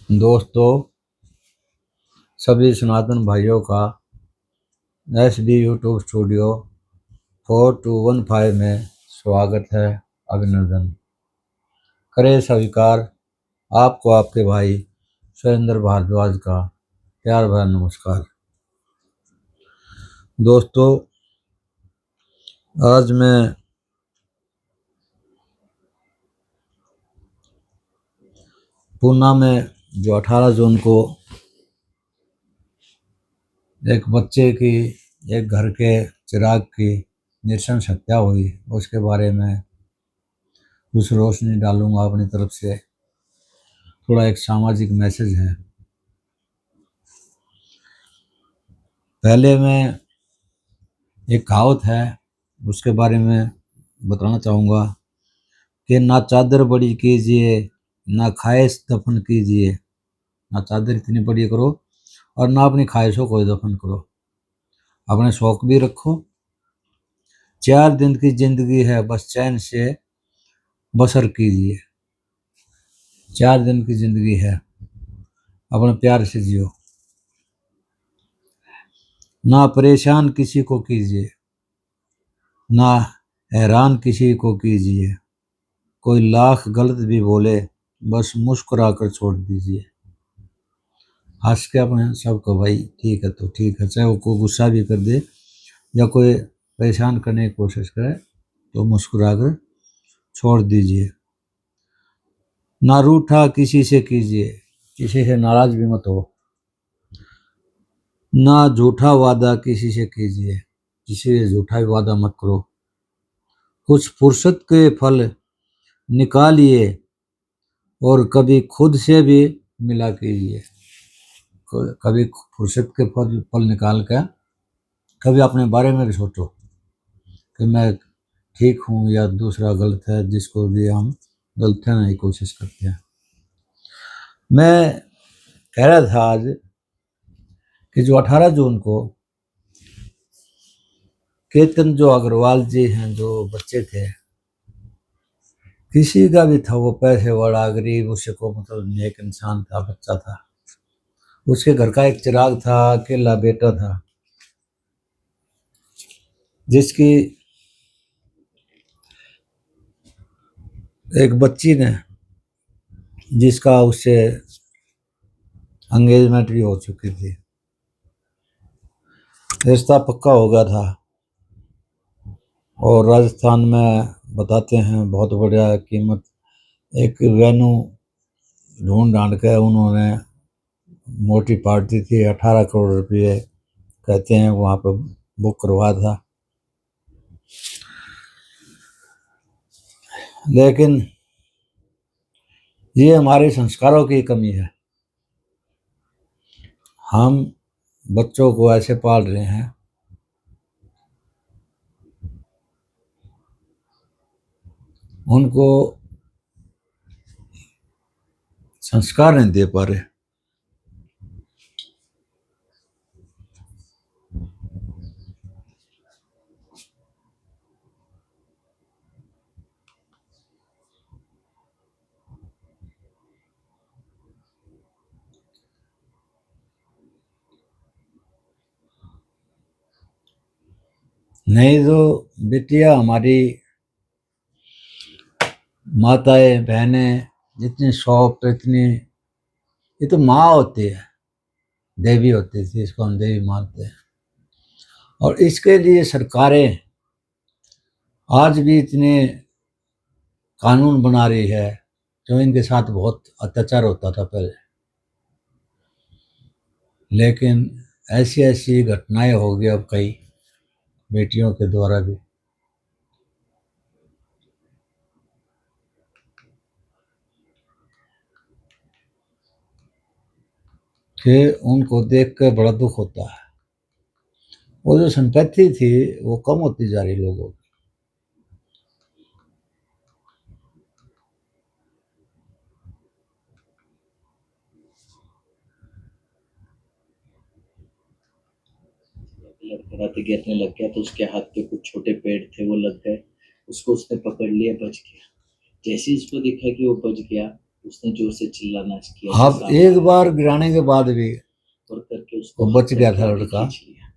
दोस्तों, सभी सनातन भाइयों का SD यूट्यूब स्टूडियो 4215 में स्वागत है। अभिनंदन करे स्वीकार। आपको आपके भाई सुरेंद्र भारद्वाज का प्यार भरा नमस्कार। दोस्तों, आज मैं पूना में जो 18 जून को एक बच्चे की एक घर के चिराग की नृशंस हत्या हुई, उसके बारे में कुछ रोशनी डालूंगा अपनी तरफ से। थोड़ा एक सामाजिक मैसेज है। पहले मैं एक कहावत है, उसके बारे में बताना चाहूँगा कि ना चादर बड़ी कीजिए, ना ख्वाहिश दफन कीजिए। ना चादर इतनी बड़ी करो और ना अपनी ख्वाहिशों को दफन करो। अपने शौक भी रखो। 4 दिन की जिंदगी है, बस चैन से बसर कीजिए। 4 दिन की जिंदगी है, अपने प्यार से जियो। ना परेशान किसी को कीजिए, ना हैरान किसी को कीजिए। कोई लाख गलत भी बोले, बस मुस्कुरा कर छोड़ दीजिए। हंस के अपने सबको, भाई ठीक है तो ठीक है, चाहे वो कोई गुस्सा भी कर दे या कोई परेशान करने की कोशिश करे तो मुस्कुरा कर छोड़ दीजिए। ना रूठा किसी से कीजिए, किसी से नाराज भी मत हो। ना झूठा वादा किसी से कीजिए, किसी से झूठा भी वादा मत करो। कुछ फुर्सत के फल निकालिए और कभी खुद से भी मिला कीजिए। कभी फुर्सत के फल पल निकाल कर कभी अपने बारे में भी सोचो कि मैं ठीक हूँ या दूसरा गलत है, जिसको भी हम गलत ठहराने की कोशिश करते हैं। मैं कह रहा था आज कि जो 18 जून को केतन जो अग्रवाल जी हैं, जो बच्चे थे, किसी का भी था, वो पैसे वाला गरीब, उससे को मतलब नेक इंसान था, बच्चा था। उसके घर का एक चिराग था, अकेला बेटा था, जिसकी एक बच्ची ने, जिसका उससे एंगेजमेंट भी हो चुकी थी, रिश्ता पक्का हो गया था। और राजस्थान में बताते हैं बहुत बढ़िया कीमत, एक वेन्यू ढूंढ ढांड के उन्होंने, मोटी पार्टी थी, 18 करोड़ रुपये कहते हैं वहाँ पर बुक करवा था। लेकिन ये हमारे संस्कारों की कमी है। हम बच्चों को ऐसे पाल रहे हैं, उनको संस्कार नहीं दे पा रहे। नहीं तो बेटियां हमारी, माताएं बहनें जितनी सॉफ्ट, इतनी, ये तो माँ होती है, देवी होती थी, इसको हम देवी मानते हैं। और इसके लिए सरकारें आज भी इतने कानून बना रही है, जो इनके साथ बहुत अत्याचार होता था पहले। लेकिन ऐसी ऐसी घटनाएं हो गई अब कई बेटियों के द्वारा भी, कि उनको देख कर बड़ा दुख होता है। वो जो संपत्ति थी वो कम होती जा रही लोगों की। लड़का रात गिरने लग गया तो उसके हाथ पे कुछ छोटे पेड़ थे, वो लग गए उसको, उसने पकड़ लिया, बच गया। जैसे ही उसको देखा कि वो बच गया उसने जोर से चिल्लाना किया, अब एक बार गिराने के बाद भी और करके उसको वो बच गया हाथ था करके लड़का। खींच लिया।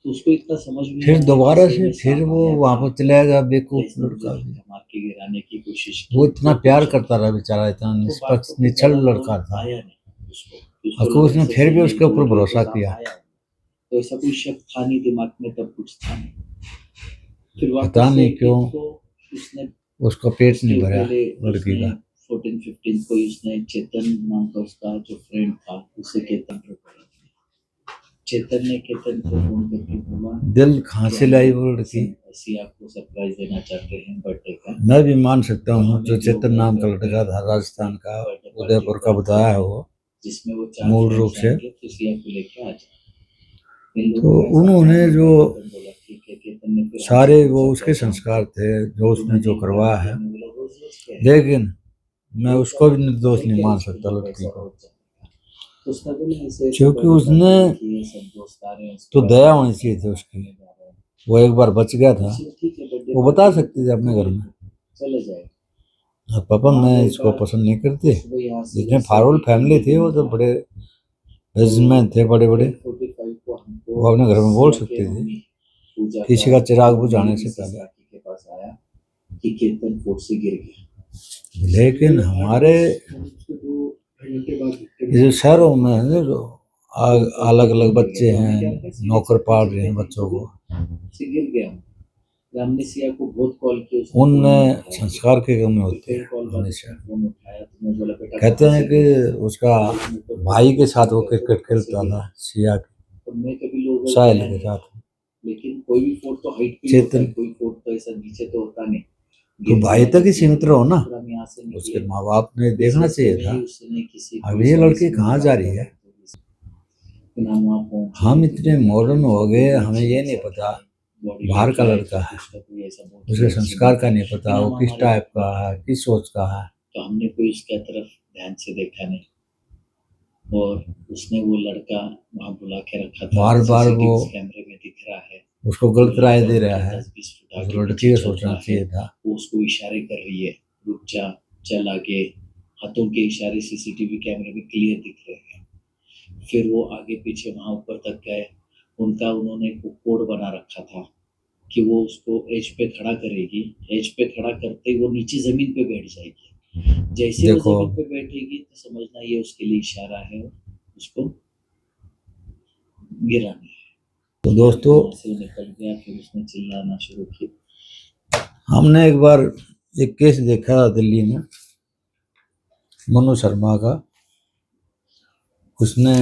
तो उसको इतना समझ में फिर आया कि दोबारा सही से में फिर सांप वो आया वहां था, पर चला गया या बेवकूफ इसने मुझे लड़का भी। धक्का मार के गिराने की कोशिश वो की। इतना तो प्यार कुछ करता रहा बेचारा, इतना तो निष्पक्ष बातों पे निछल ज्यादा लड़का गौर था। आया नहीं उसको, कि उसको अको लगा उसने ऐसे फिर भी फीमेल उसके ऊपर बोल रही है भरोसा तो सांप किया। आया। तो ऐसा कोई शक था नहीं दिमाग में, तब कुछ था नहीं। फिर पता वापस से नहीं एक क्यों दिन को उसने उसका पेट उसके नहीं भरा पहले लड़की उसने का। 14-15 को ही उसने चेतन नाम का उसका जो फ्रेंड था उसे केतन को बोला। चेतन ने केतन को फोन करके बोला दिल कहाँ कि से हम लाई वो लड़की। ऐसी आपको सरप्राइज देना चाहते हैं बर्थडे का। मैं भी मान सकता तो हूँ, हमें जो जो चेतन नाम का लड़का था राजस्थान का, उदयपुर का बताया है वो जिसमें वो 4 मूल फ्रेंड्स रूप से। आएंगे, तो सिया को लेके आ जाए। इन तो लोगों को ऐसा उन्होंने प्लान जो हुआ, केतन बोला ठीक है। केतन ने फिर हमसे सारे वो पूछा उसके क्या काम संस्कार है? थे जो तो उसने मैंने जो इनकार करवाया किया, है, मैं बोला रोज-रोज क्या है? लेकिन मैं रोज उसको का भी निर्दोष है नहीं क्या मान इसको सकता जो लड़की पैसा को। रोज जाएगा? तो उसने बोला ऐसे-ऐसे क्योंकि बर्थडे उसने पार्टी रखी है, सब दोस्त आ रहे हैं, तो इसको दया आना होनी है, चाहिए थी उसकी। खाने जा रहे हैं। वो एक बार बच गया था, चलो ठीक है, बर्थडे वो बता पार्टी है सकती तो थी अपने घर में, चले जाएगा। "हाँ, पापा वहाँ मैं गए इसको बात, पसंद नहीं करती। सुबह यहाँ से जितने जैसे फारूल ही फैमिली थी वो तो था, बड़े तो बिजनेसमैन थे बड़े बड़े, 10:45 को हमको वो अपने घर में बोल सिया के सकती थी मम्मी पूजा किसी का चिराग फोन बुझाने मेरी से मिसेस पहले। राखी के पास आया कि केतन फोर्ट से गिर गया। लेकिन हमारे ये जो शहरों में है ना, जो अलग अलग बच्चे हैं, नौकर पाल रहे हैं बच्चों को, से गिर गया। हमने सिया को बहुत कॉल किया, उसने फोन नहीं उनमें उठाया। संस्कार की कमी होती फिर है कॉल बाद हमेशा। उसने फोन उठाया तो मैं बोला बेटा कहते कहाँ हैं से कि गिरा? उसका भाई के साथ वो क्रिकेट खेलता था, सिया तो मैं कभी लोग साहिल के साथ। लेकिन कोई भी फोर्ट तो हाइट पे ही होता चेतन है, कोई फोर्ट तो ऐसा नीचे तो होता नहीं। तो भाई तक ही सीमित रहो ना, हम यहाँ से उसके निकले, माँ बाप ने देखना बिजनेस चाहिए में था। ही उसने किसी अब पुलिस ये वाले लड़की से कहाँ बात जा रही करा, है। फिर हम वहाँ पहुंचे, हम तो इतने देखा मॉडर्न कि हो उसकी गए, बॉडी हमें अच्छी ये नहीं नहीं सा पता थी, बॉडी बाहर का लड़की है, लड़का है, उसका कोई ऐसा बहुत उसके अच्छी संस्कार नहीं का थी। नहीं फिर पता, वो हम किस हमारे टाइप का है, किस सोच का है। तो हमने कोई उसके तरफ ध्यान से देखा नहीं, और उसने वो लड़का वहाँ बुला के रखा था, बार बार वो सीसीटीवी कैमरे में दिख रहा है, उसको गलत वो राय लड़का दे उनके रहा है। 10-20 फुट उस आगे लड़की पीछे को चल सोचना रहा है, चाहिए था। वो उसको इशारे कर रही है, रुक जा, चल आगे, हाथों के इशारे सीसीटीवी कैमरे में क्लियर दिख रहे हैं। फिर वो आगे पीछे वहां ऊपर तक गए, उन्होंने एक कोड बना रखा था कि वो उसको एज पे खड़ा करेगी, एज पे खड़ा करते ही वो नीचे जमीन पे बैठ जाएगी। जैसे वो देखो जमीन पे बैठेगी तो समझना ये उसके लिए इशारा है, उसको गिराना है। तो दोस्तों, वहाँ से वो निकल गया, फिर उसने चिल्लाना शुरू किया। हमने एक बार एक केस देखा था दिल्ली में, मनु शर्मा का। उसने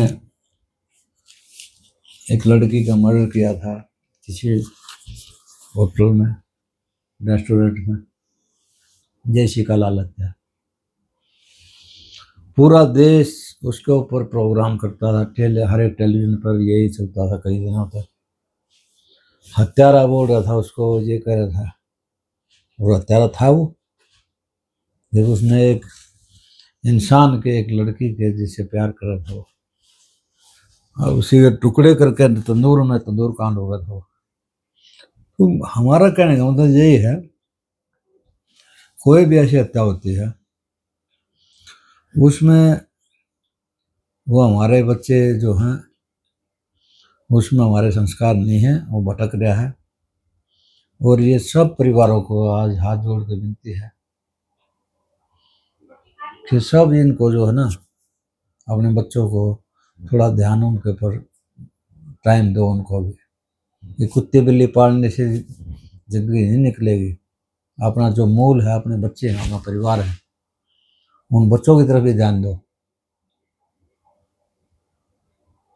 एक लड़की का मर्डर किया था किसी होटल में, रेस्टोरेंट में, जैसी का लालच है। पूरा देश उसके ऊपर प्रोग्राम करता था, हर एक टेलीविजन पर यही चलता था कई दिनों तक। हत्यारा बोल रहा था उसको, ये कह रहा था, और हत्यारा था वो। जब उसने एक इंसान के, एक लड़की के जिससे प्यार कर रहा था वो, और उसी के टुकड़े करके तंदूर में तंदूर कांड हो गया था। तो हमारा कहने का मतलब यही है, कोई भी ऐसी हत्या होती है उसमें वो हमारे बच्चे जो हैं उसमें हमारे संस्कार नहीं है, वो भटक रहा है। और ये सब परिवारों को आज हाथ जोड़ के विनती है कि सब इनको जो है ना, अपने बच्चों को थोड़ा ध्यान उनके ऊपर टाइम दो उनको भी। ये कुत्ते बिल्ली पालने से जिंदगी नहीं निकलेगी। अपना जो मूल है, अपने बच्चे हैं, अपना परिवार है, उन बच्चों की तरफ भी ध्यान दो।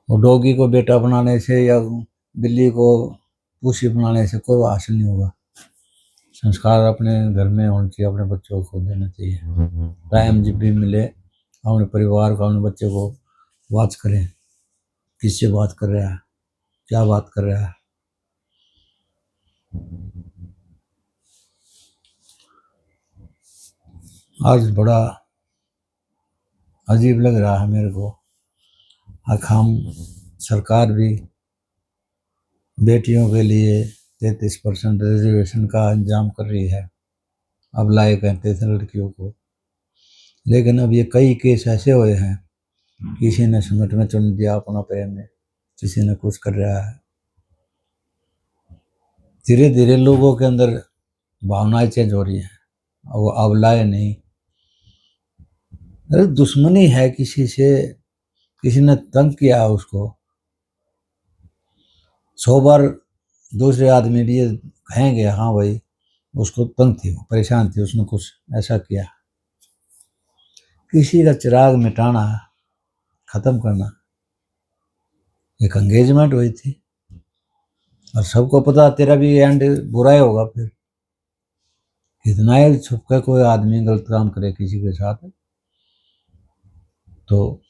और डॉगी को बेटा बनाने से या बिल्ली को पूछी बनाने से कोई हासिल नहीं होगा। संस्कार अपने घर में होना चाहिए, अपने बच्चों को देना चाहिए। टाइम जब भी मिले अपने परिवार को, अपने बच्चे को वॉच करें, किससे बात कर रहा है, क्या बात कर रहा है। आज बड़ा अजीब लग रहा है मेरे को। हम सरकार भी बेटियों के लिए 33% रिजर्वेशन का इंतजाम कर रही है। अब लाए कहते थे लड़कियों को, लेकिन अब ये कई केस ऐसे हुए हैं, किसी ने संगठन में चुन दिया अपना प्रेम में, किसी ने कुछ कर रहा है। धीरे धीरे लोगों के अंदर भावनाएं चेंज हो रही हैं, वो अबलाए नहीं। अरे दुश्मनी है किसी से, किसी ने तंग किया उसको, 100 बार दूसरे आदमी भी ये कहेंगे हाँ भाई उसको तंग थी, वो परेशान थी, उसने कुछ ऐसा किया। किसी का चिराग मिटाना, खत्म करना, एक एंगेजमेंट हुई थी और सबको पता तेरा भी एंड बुरा ही होगा। फिर कितना ही छुप कर कोई आदमी गलत काम करे किसी के साथ, तो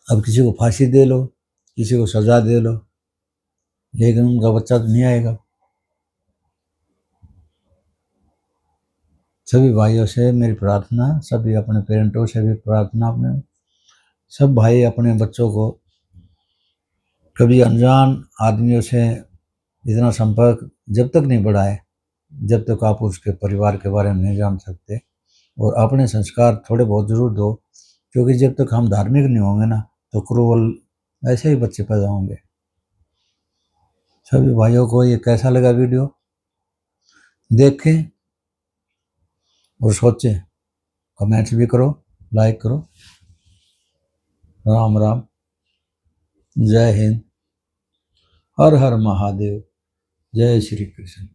अब किसी को फांसी दे लो, किसी को सजा दे लो, लेकिन उनका बच्चा तो नहीं आएगा। सभी भाइयों से मेरी प्रार्थना, सभी अपने पेरेंटों से भी प्रार्थना, अपने सब भाई अपने बच्चों को कभी अनजान आदमियों से इतना संपर्क जब तक नहीं बढ़ाए, जब तक आप उसके परिवार के बारे में नहीं जान सकते। और अपने संस्कार थोड़े बहुत जरूर दो, क्योंकि जब तक हम धार्मिक नहीं होंगे ना, तो क्रूर ऐसे ही बच्चे पैदा होंगे। सभी भाइयों को ये कैसा लगा वीडियो, देखें और सोचें, कमेंट्स भी करो, लाइक करो। राम राम, जय हिंद, हर हर महादेव, जय श्री कृष्ण।